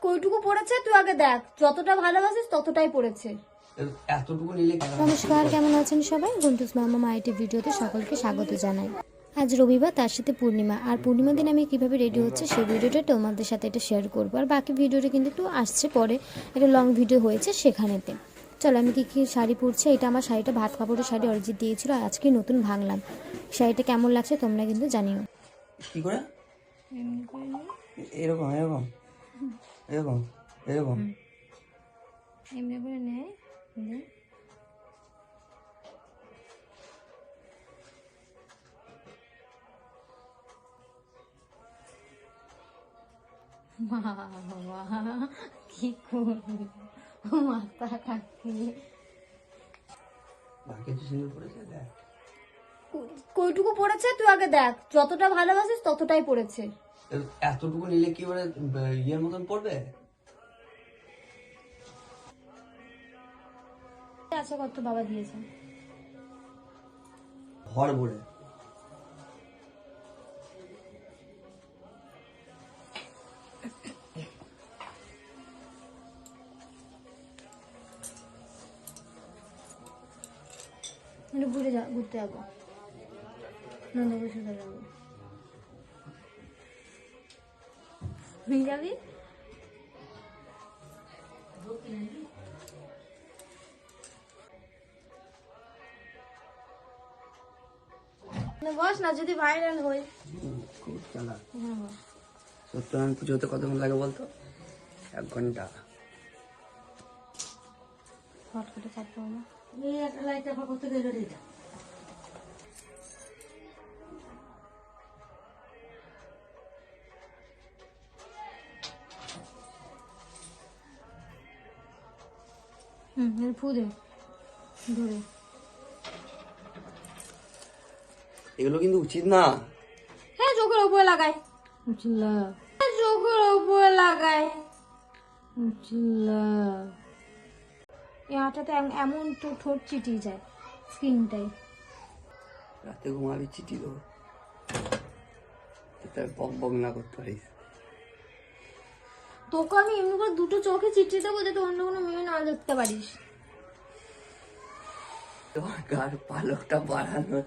কইটুকু পড়েছে তুই আগে দেখ, যতটা ভালোবাসিস ততটাই পড়েছে। এতটুকু নিলে নমস্কার, কেমন আছেন সবাই? গুন্টুস মামা মাইটি ভিডিওতে সকলকে স্বাগত জানাই। আজ রবিবার, তার সাথে পূর্ণিমা। আর পূর্ণিমা দিন আমি কিভাবে রেডি হচ্ছে সেই ভিডিওটা তোমাদের সাথে এটা শেয়ার করবো। আর বাকি ভিডিওটা কিন্তু একটু আসছে পরে, একটা লং ভিডিও হয়েছে সেখানেতে। চলো আমি কী শাড়ি পরছি। এটা আমার শাড়িটা ভাত কাপড়ের শাড়ি অরিজিৎ দিয়েছিল, আর আজকে নতুন ভাঙলাম। শাড়িটা কেমন লাগছে তোমরা কিন্তু জানিও। কি করে এরকম এরকম এরকম এরকম এমনি করে নেয় কি করবি মাথা কাটিয়ে। কইটুকু পড়েছে তুই আগে দেখ, যতটা ভালোবাসিস ততটাই পড়েছে। এতটুকু নিলে কি মানে ইয়ের মতন পড়বে? আচ্ছা, কত বাবা দিয়েছে ঘর বলে ঘুরে যা, ঘুরতে যাবো নন্দকুশিতে যাবো। নিয়ে যাবি? বস না, যদি ভাইরাল হই। খুব চালাক। সত্যনারায়ণ পুজো হতে কতক্ষণ লাগে বলতো? 1 ঘন্টা। ফটফটে কাটতে হবে। এই একটা লাইট আবার করতে গেলে এটা ফু দে ধরে। এগুলো কিন্তু উচিত না। হ্যাঁ, চোখের উপরে লাগাই। উচিল্লা চোখের উপরে লাগাই। উচিল্লা এই আটাতে এমন তো ঠোঁট চিটিয়ে যায় স্কিনটাই। রাতে ঘুমাবি চিঠি দেবো, তার বক বক না করতে পারিস। তোকে আমি এমনি করে দুটো চোখে চিটিয়ে দেবো যাতে অন্য কোনো মেয়ে না দেখতে পারিস। তোমার গার পালকটা বাড়ানোর